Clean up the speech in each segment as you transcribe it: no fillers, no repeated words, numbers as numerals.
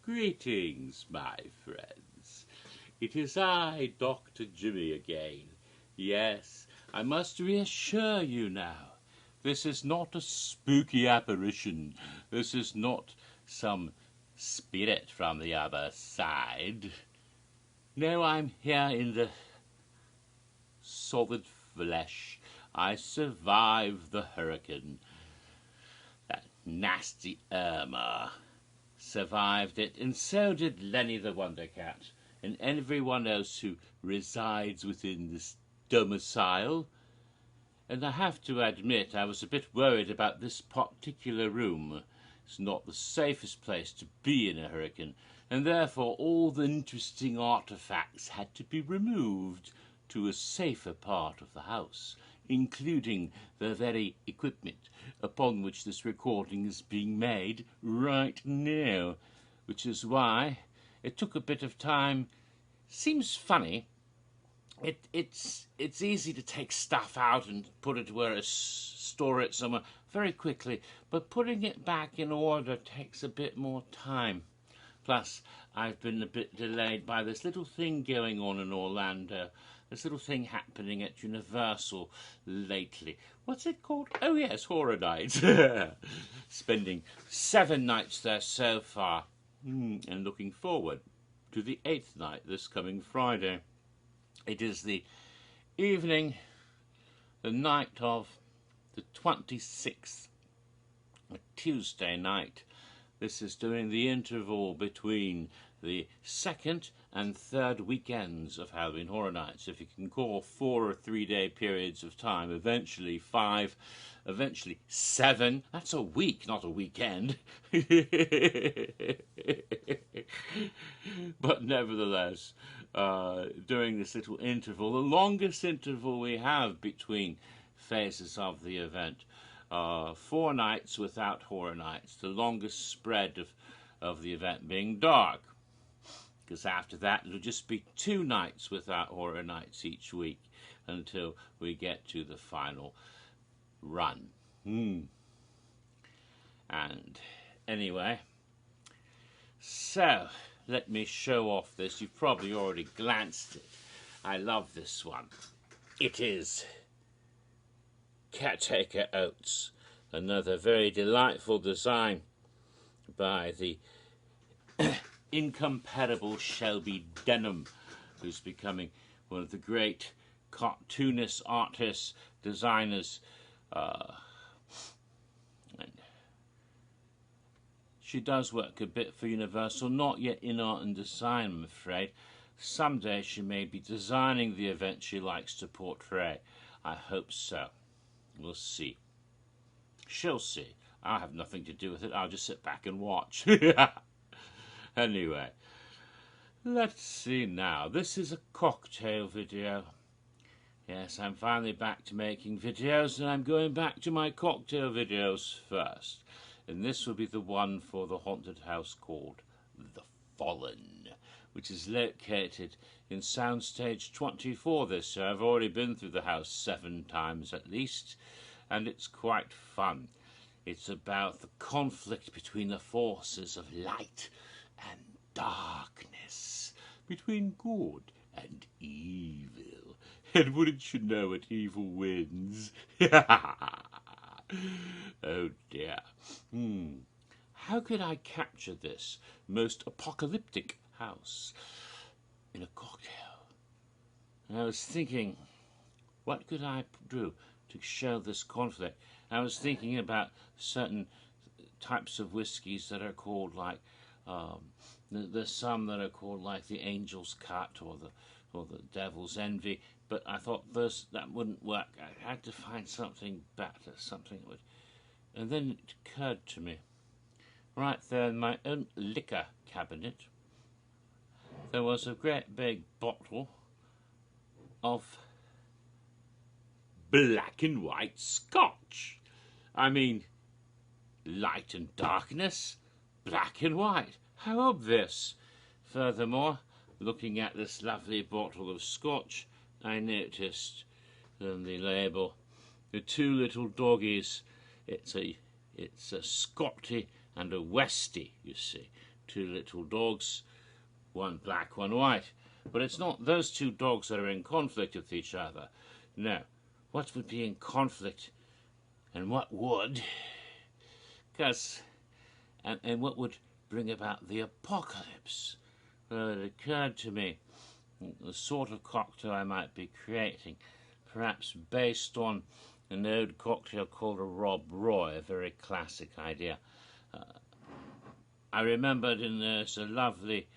Greetings, my friends. It is I, Dr. Jimmy, again. Yes, I must reassure you now. This is not a spooky apparition. This is not some spirit from the other side. No, I'm here in the solid flesh. I survived the hurricane. That nasty Irma survived it, and so did Lenny the Wonder Cat, and everyone else who resides within this domicile. And I have to admit, I was a bit worried about this particular room. It's not the safest place to be in a hurricane, and therefore all the interesting artifacts had to be removed to a safer part of the house, including the very equipment upon which this recording is being made right now, which is why it took a bit of time. Seems funny. It's easy to take stuff out and put it store it somewhere very quickly, but putting it back in order takes a bit more time. Plus, I've been a bit delayed by this little thing going on in Orlando. This little thing happening at Universal lately. What's it called? Oh yes, Horror Nights. Spending 7 nights there so far. And looking forward to the 8th night this coming Friday. It is the evening, the night of the 26th, a Tuesday night. This is during the interval between the 2nd and 3rd weekends of Halloween Horror Nights. If you can call 4 or 3 day periods of time, eventually 5, eventually 7. That's a week, not a weekend. But nevertheless, during this little interval, the longest interval we have between phases of the event, 4 nights without Horror Nights, the longest spread of the event being dark. Because after that, it'll just be 2 nights without Horror Nights each week until we get to the final run. And anyway, so let me show off this. You've probably already glanced at it. I love this one. It is Caretaker Oats, another very delightful design by the incomparable Shelby Denham, who's becoming one of the great cartoonists, artists, designers. And she does work a bit for Universal, not yet in art and design, I'm afraid. Someday she may be designing the event she likes to portray. I hope so. We'll see. She'll see. I'll have nothing to do with it. I'll just sit back and watch. Anyway, let's see now. This is a cocktail video. Yes, I'm finally back to making videos, and I'm going back to my cocktail videos first. And this will be the one for the haunted house called The Fallen, which is located in Soundstage 24 this year. I've already been through the house 7 times at least, and it's quite fun. It's about the conflict between the forces of light and darkness, between good and evil. And wouldn't you know it, evil wins. Oh dear. How could I capture this most apocalyptic house in a cocktail? And I was thinking, what could I do to show this conflict? I was thinking about certain types of whiskies that are called like, there's some that are called like the Angel's Cut or the Devil's Envy, but I thought that wouldn't work. I had to find something better, something that would. And then it occurred to me, right there in my own liquor cabinet, there was a great big bottle of black and white scotch. I mean, light and darkness, black and white. How obvious. Furthermore, looking at this lovely bottle of scotch, I noticed on the label the 2 little doggies. It's a Scotty and a Westie, you see. two little dogs, one black, one white. But it's not those two dogs that are in conflict with each other. No. What would be in conflict, and what would, and what would bring about the apocalypse? Well, it occurred to me the sort of cocktail I might be creating, perhaps based on an old cocktail called a Rob Roy, a very classic idea. I remembered there's a lovely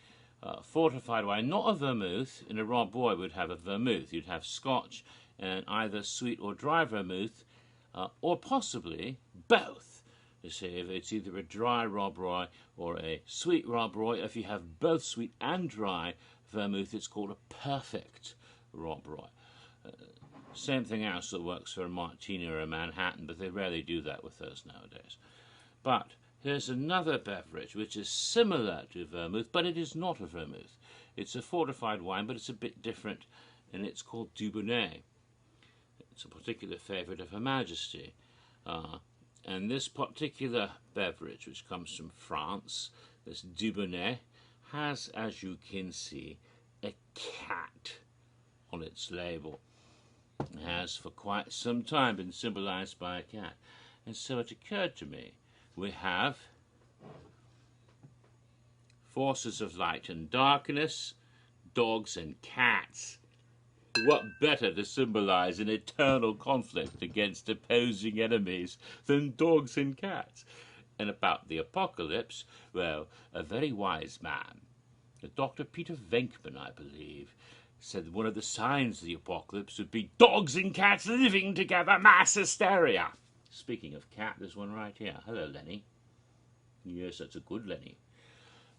fortified wine, not a vermouth. In a Rob Roy would have a vermouth. You'd have Scotch and either sweet or dry vermouth, or possibly both. You see, if it's either a dry Rob Roy or a sweet Rob Roy, if you have both sweet and dry vermouth, it's called a perfect Rob Roy. Same thing else that works for a martini or a Manhattan, but they rarely do that with those nowadays. But here's another beverage which is similar to vermouth, but it is not a vermouth. It's a fortified wine, but it's a bit different, and it's called Dubonnet. It's a particular favourite of Her Majesty. And this particular beverage, which comes from France, this Dubonnet, has, as you can see, a cat on its label. It has for quite some time been symbolised by a cat. And so it occurred to me, we have forces of light and darkness, dogs and cats. What better to symbolise an eternal conflict against opposing enemies than dogs and cats? And about the apocalypse, well, a very wise man, Dr. Peter Venkman, I believe, said that one of the signs of the apocalypse would be dogs and cats living together, mass hysteria. Speaking of cat, there's one right here. Hello, Lenny. Yes, that's a good Lenny.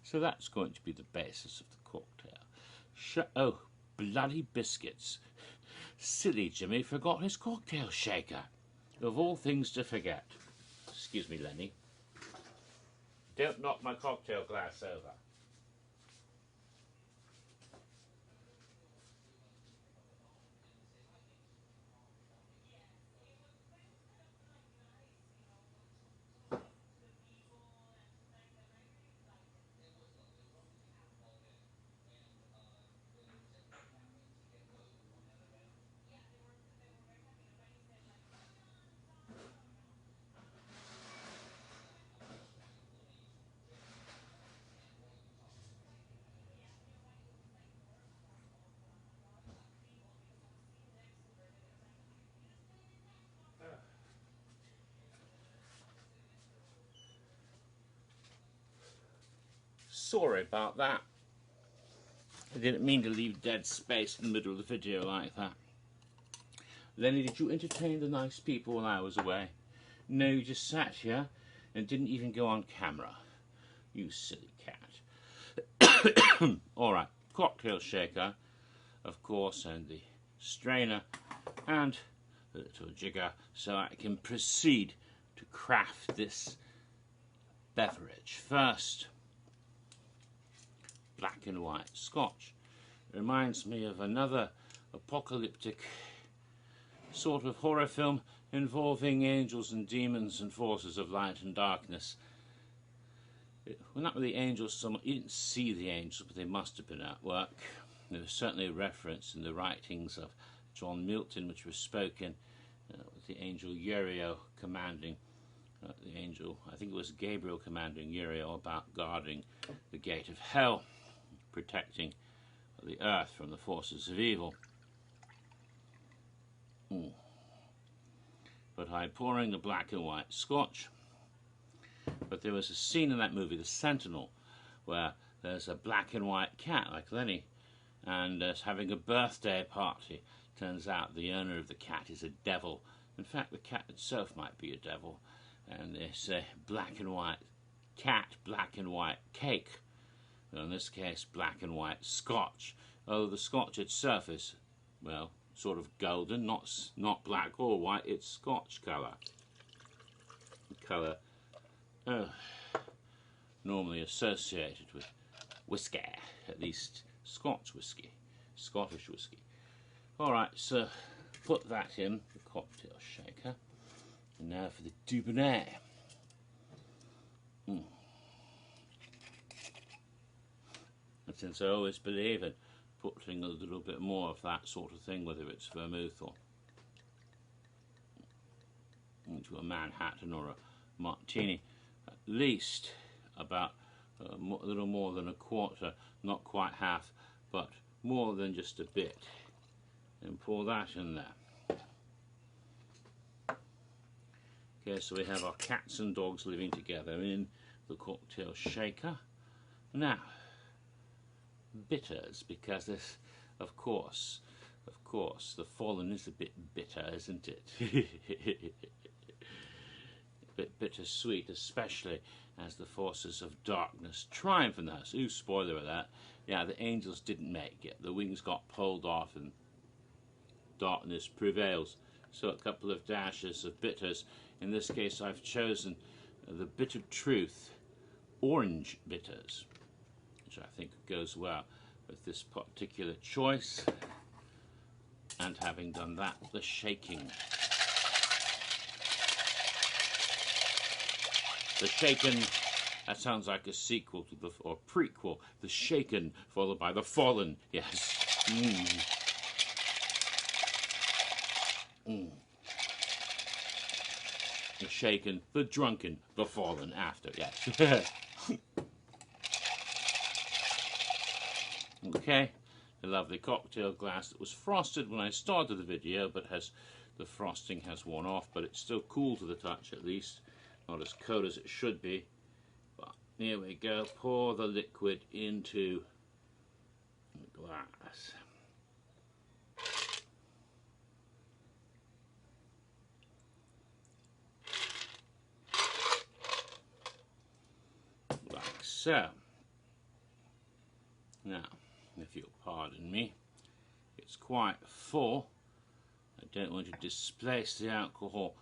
So that's going to be the basis of the cocktail. Oh, bloody biscuits. Silly Jimmy forgot his cocktail shaker. Of all things to forget. Excuse me, Lenny. Don't knock my cocktail glass over. Sorry about that. I didn't mean to leave dead space in the middle of the video like that. Lenny, did you entertain the nice people while I was away? No, you just sat here and didn't even go on camera. You silly cat. Alright, cocktail shaker, of course, and the strainer, and a little jigger, so I can proceed to craft this beverage. First, black and white Scotch. It reminds me of another apocalyptic sort of horror film involving angels and demons and forces of light and darkness. Well, not really angels so much. You didn't see the angels, but they must have been at work. There was certainly a reference in the writings of John Milton, which was spoken with the angel Uriel commanding the angel, I think it was Gabriel commanding Uriel about guarding the gate of hell, protecting the earth from the forces of evil. But I'm pouring the black and white Scotch. But there was a scene in that movie, The Sentinel, where there's a black and white cat like Lenny, and is having a birthday party. Turns out the owner of the cat is a devil. In fact, the cat itself might be a devil. And it's a black and white cat, black and white cake. In this case, black and white Scotch. Although the Scotch itself is, well, sort of golden, not black or white, it's Scotch colour. Colour normally associated with whiskey, at least Scotch whiskey, Scottish whiskey. Alright, so put that in the cocktail shaker. And now for the Dubonnet. since I always believe in putting a little bit more of that sort of thing, whether it's vermouth or into a Manhattan or a martini, at least about a little more than a quarter, not quite half, but more than just a bit, and pour that in there. Okay, so we have our cats and dogs living together in the cocktail shaker. Now, bitters, because this, of course, the Fallen is a bit bitter, isn't it? A bit bittersweet, especially as the forces of darkness triumph in us. Ooh, spoiler alert. Yeah, the angels didn't make it. The wings got pulled off and darkness prevails. So a couple of dashes of bitters. In this case, I've chosen the Bitter Truth orange bitters, which I think goes well with this particular choice. And having done that, the shaking. The shaken, that sounds like a sequel to the, or prequel, the shaken followed by the fallen, yes. The shaken, the drunken, the fallen after, yes. Okay, a lovely cocktail glass that was frosted when I started the video, but the frosting has worn off, but it's still cool to the touch at least. Not as cold as it should be, but here we go. Pour the liquid into the glass. Like so. Now, if you'll pardon me, it's quite full. I don't want to displace the alcohol,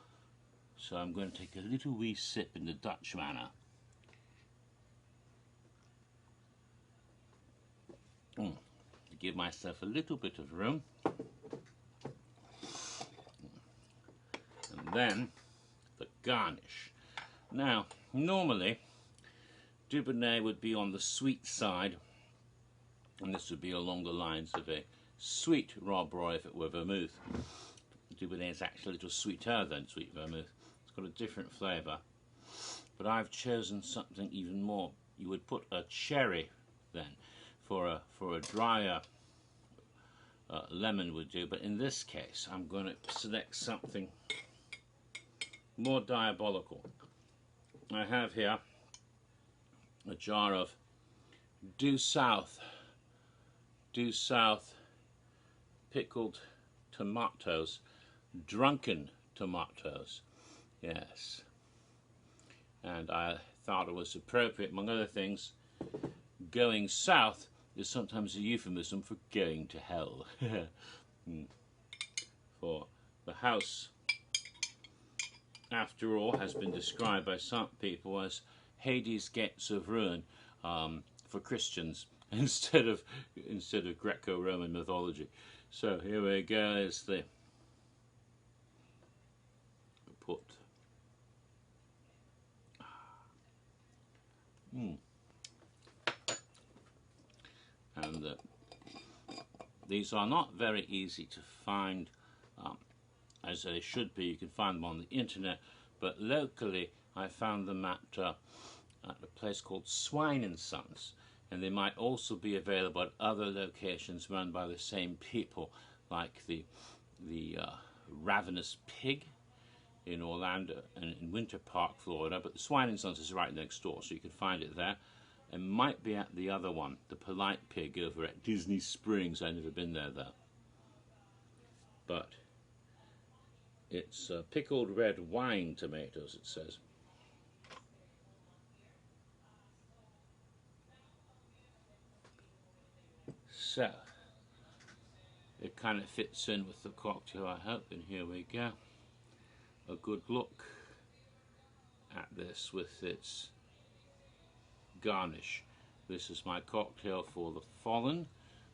so I'm going to take a little wee sip in the Dutch manner. To give myself a little bit of room. And then the garnish. Now, normally, Dubonnet would be on the sweet side, and this would be along the lines of a sweet Rob Roy if it were vermouth. Dubonnet is actually a little sweeter than sweet vermouth. It's got a different flavour, but I've chosen something even more. You would put a cherry then for a drier lemon would do, but in this case I'm going to select something more diabolical. I have here a jar of due south pickled tomatoes, drunken tomatoes. Yes, and I thought it was appropriate, among other things, going south is sometimes a euphemism for going to hell. For the house, after all, has been described by some people as Hades' gates of ruin for Christians instead of Greco-Roman mythology. So here we go. Is the put. And these are not very easy to find, as they should be. You can find them on the internet, but locally I found them at a place called Swine and Sons, and they might also be available at other locations run by the same people, like the Ravenous Pig in Orlando and in Winter Park, Florida. But the Swine and Sons is right next door, so you can find it there. It might be at the other one, the Polite Pig over at Disney Springs. I've never been there though. But it's pickled red wine tomatoes, it says. So it kind of fits in with the cocktail, I hope, and here we go. A good look at this with its garnish. This is my cocktail for the Fallen,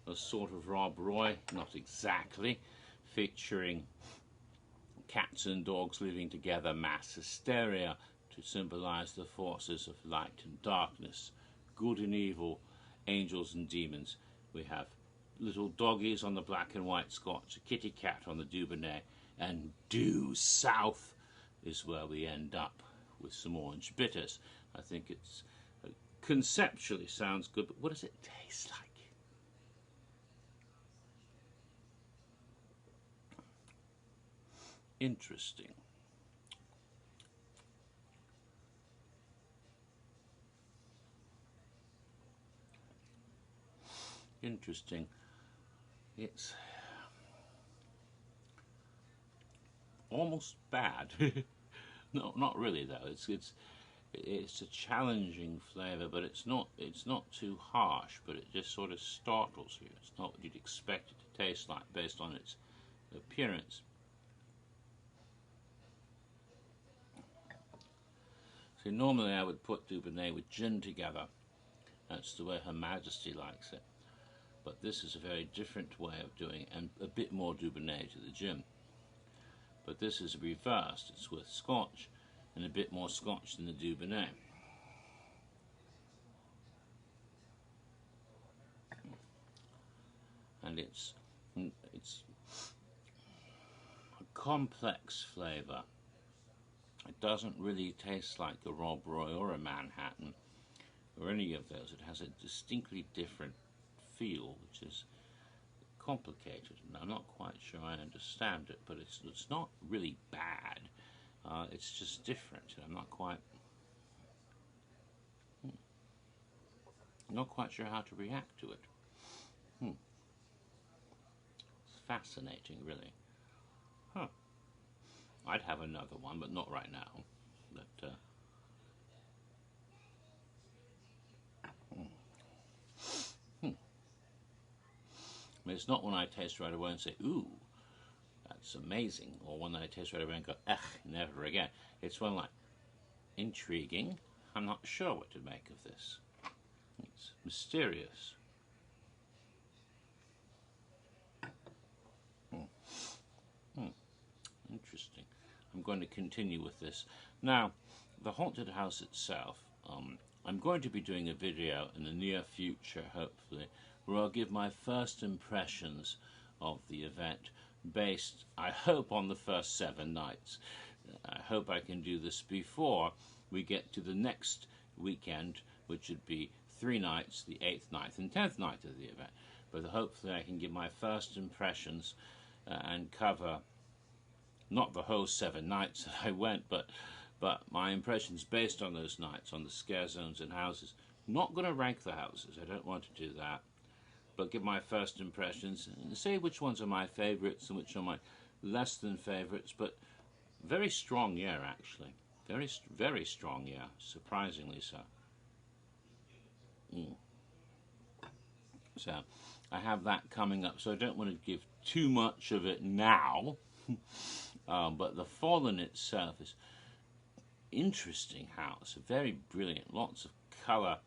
a sort of Rob Roy, not exactly, featuring cats and dogs living together, mass hysteria to symbolize the forces of light and darkness, good and evil, angels and demons. We have little doggies on the black and white Scotch, a kitty cat on the Dubonnet, and due south is where we end up with some orange bitters. I think it's conceptually sounds good, but what does it taste like? Interesting. Interesting. It's almost bad. No, not really though. It's a challenging flavour, but it's not too harsh. But it just sort of startles you. It's not what you'd expect it to taste like based on its appearance. So normally I would put Dubonnet with gin together. That's the way Her Majesty likes it. But this is a very different way of doing it, and a bit more Dubonnet to the gin. But this is reversed. It's with Scotch and a bit more Scotch than the Dubonnet. And it's a complex flavour. It doesn't really taste like a Rob Roy or a Manhattan or any of those. It has a distinctly different feel, which is complicated, and I'm not quite sure I understand it, but it's not really bad. It's just different, and I'm not quite sure how to react to it. It's fascinating, really. Huh. I'd have another one, but not right now. But I mean, it's not one I taste right away and say, ooh, that's amazing, or one that I taste right away and go, ugh, never again. It's one like, intriguing, I'm not sure what to make of this. It's mysterious. Interesting. I'm going to continue with this. Now, the haunted house itself, I'm going to be doing a video in the near future, hopefully, where I'll give my first impressions of the event based, I hope, on the first 7 nights. I hope I can do this before we get to the next weekend, which would be 3 nights, the 8th, 9th, and 10th night of the event. But hopefully I can give my first impressions and cover not the whole 7 nights that I went, but my impressions based on those nights, on the scare zones and houses. Not going to rank the houses, I don't want to do that, but give my first impressions and say which ones are my favourites and which are my less than favourites. But very strong year, actually. Very, very strong year, surprisingly so. So I have that coming up, so I don't want to give too much of it now. But the Fallen itself is interesting house, very brilliant, lots of colour,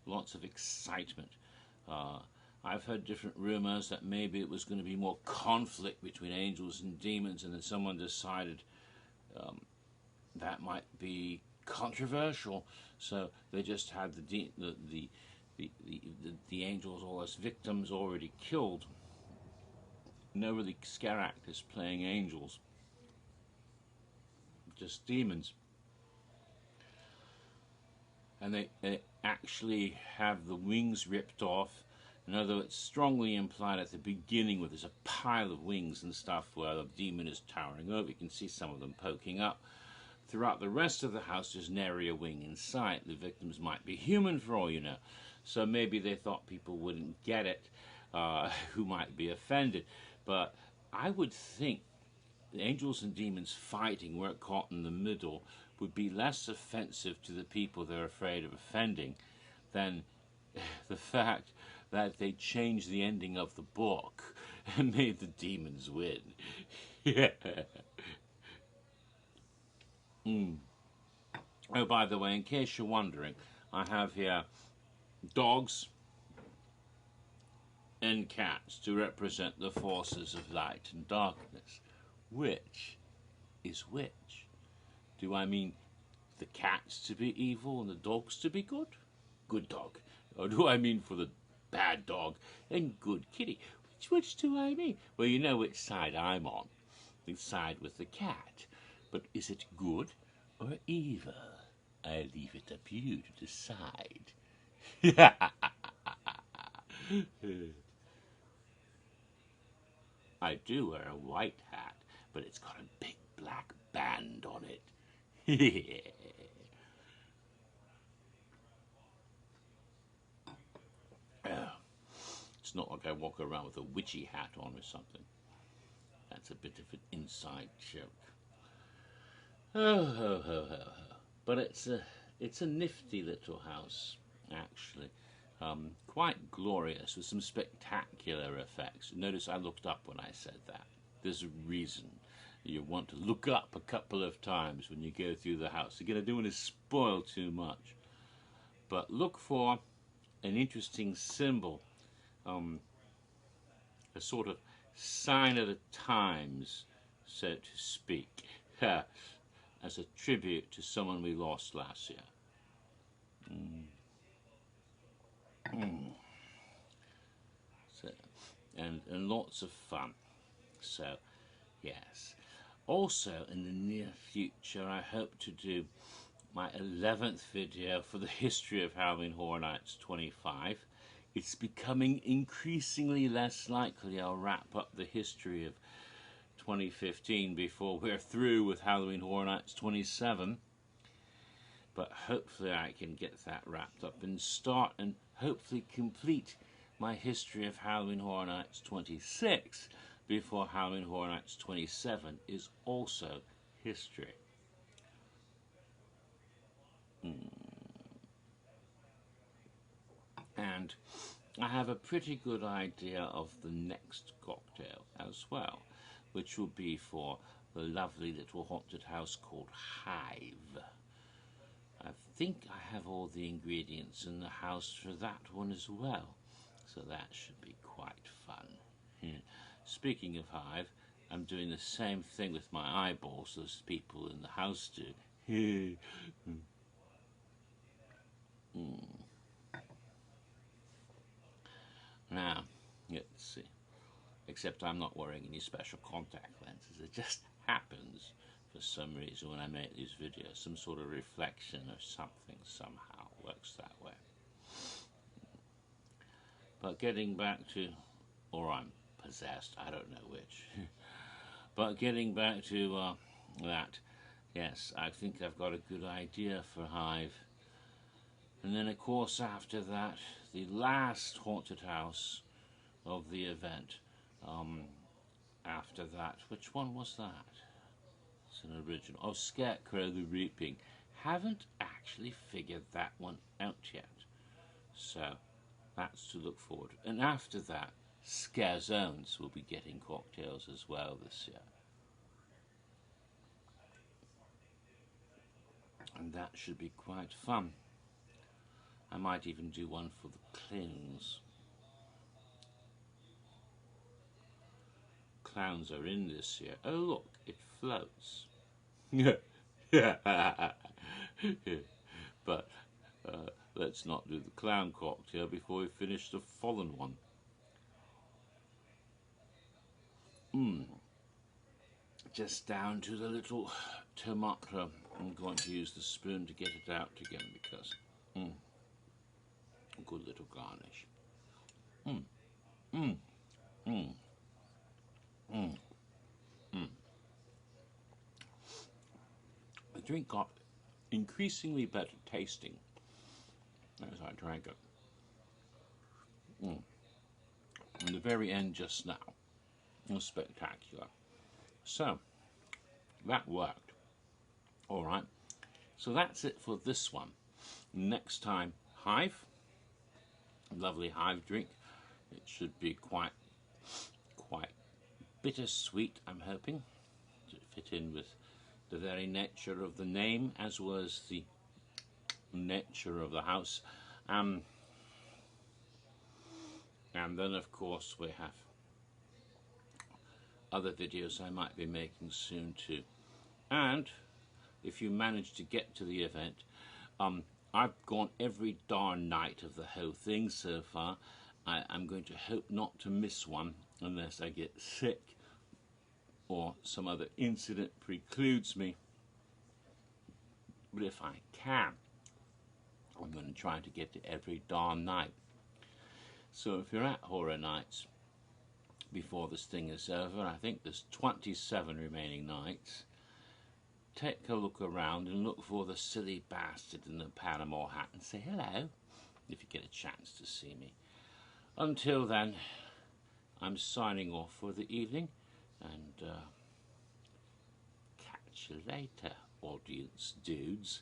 lots of excitement. I've heard different rumours that maybe it was going to be more conflict between angels and demons, and then someone decided that might be controversial, so they just had the angels all as victims already killed. No really scare actors playing angels, just demons. And they actually have the wings ripped off, and although it's strongly implied at the beginning where there's a pile of wings and stuff where the demon is towering over, you can see some of them poking up. Throughout the rest of the house there's nary a wing in sight. The victims might be human for all you know, so maybe they thought people wouldn't get it, who might be offended. But I would think the angels and demons fighting where caught in the middle would be less offensive to the people they're afraid of offending than the fact that they changed the ending of the book and made the demons win. Yeah. Oh, by the way, in case you're wondering, I have here dogs and cats to represent the forces of light and darkness. Which is which? Do I mean the cats to be evil and the dogs to be good? Good dog. Or do I mean for the bad dog and good kitty. Which do I mean? Well, you know which side I'm on. The side with the cat. But is it good or evil? I leave it up to you to decide. I do wear a white hat, but it's got a big black band on it. It's not like I walk around with a witchy hat on or something. That's a bit of an inside joke. Oh, ho, ho, ho, ho. But it's a nifty little house, actually. Quite glorious with some spectacular effects. Notice I looked up when I said that. There's a reason. You want to look up a couple of times when you go through the house. Again, I don't want to spoil too much. But look for an interesting symbol, a sort of sign of the times, so to speak, as a tribute to someone we lost last year. So, and lots of fun. So, yes. Also, in the near future, I hope to do my 11th video for the history of Halloween Horror Nights 25. It's becoming increasingly less likely I'll wrap up the history of 2015 before we're through with Halloween Horror Nights 27. But hopefully I can get that wrapped up and start and hopefully complete my history of Halloween Horror Nights 26 before Halloween Horror Nights 27 is also history. And I have a pretty good idea of the next cocktail as well, which will be for the lovely little haunted house called Hive. I think I have all the ingredients in the house for that one as well, so that should be quite fun. Speaking of Hive, I'm doing the same thing with my eyeballs as people in the house do. Now, let's see. Except I'm not wearing any special contact lenses. It just happens for some reason when I make these videos. Some sort of reflection or something somehow works that way. But getting back to, or I'm possessed, I don't know which. But getting back to that, yes, I think I've got a good idea for Hive. And then, of course, after that, the last haunted house of the event. After that, which one was that? It's an original. Oh, Scarecrow the Reaping. Haven't actually figured that one out yet. So, that's to look forward to. And after that, Scare Zones will be getting cocktails as well this year. And that should be quite fun. I might even do one for the Clowns. Clowns are in this year. Oh look, it floats. But let's not do the clown cocktail before we finish the fallen one. Just down to the little tomato. I'm going to use the spoon to get it out again because a good little garnish. The drink got increasingly better tasting as I drank it. And the very end just now was spectacular. So, that worked. Alright, so that's it for this one. Next time, Hive. Lovely Hive drink. It should be quite bittersweet, I'm hoping, to fit in with the very nature of the name as well as the nature of the house. And then of course we have other videos I might be making soon too. And if you manage to get to the event, I've gone every darn night of the whole thing so far, I'm going to hope not to miss one unless I get sick or some other incident precludes me. But if I can, I'm going to try to get to every darn night. So if you're at Horror Nights before this thing is over, I think there's 27 remaining nights, take a look around and look for the silly bastard in the Panama hat and say hello if you get a chance to see me. Until then, I'm signing off for the evening, and catch you later, audience dudes.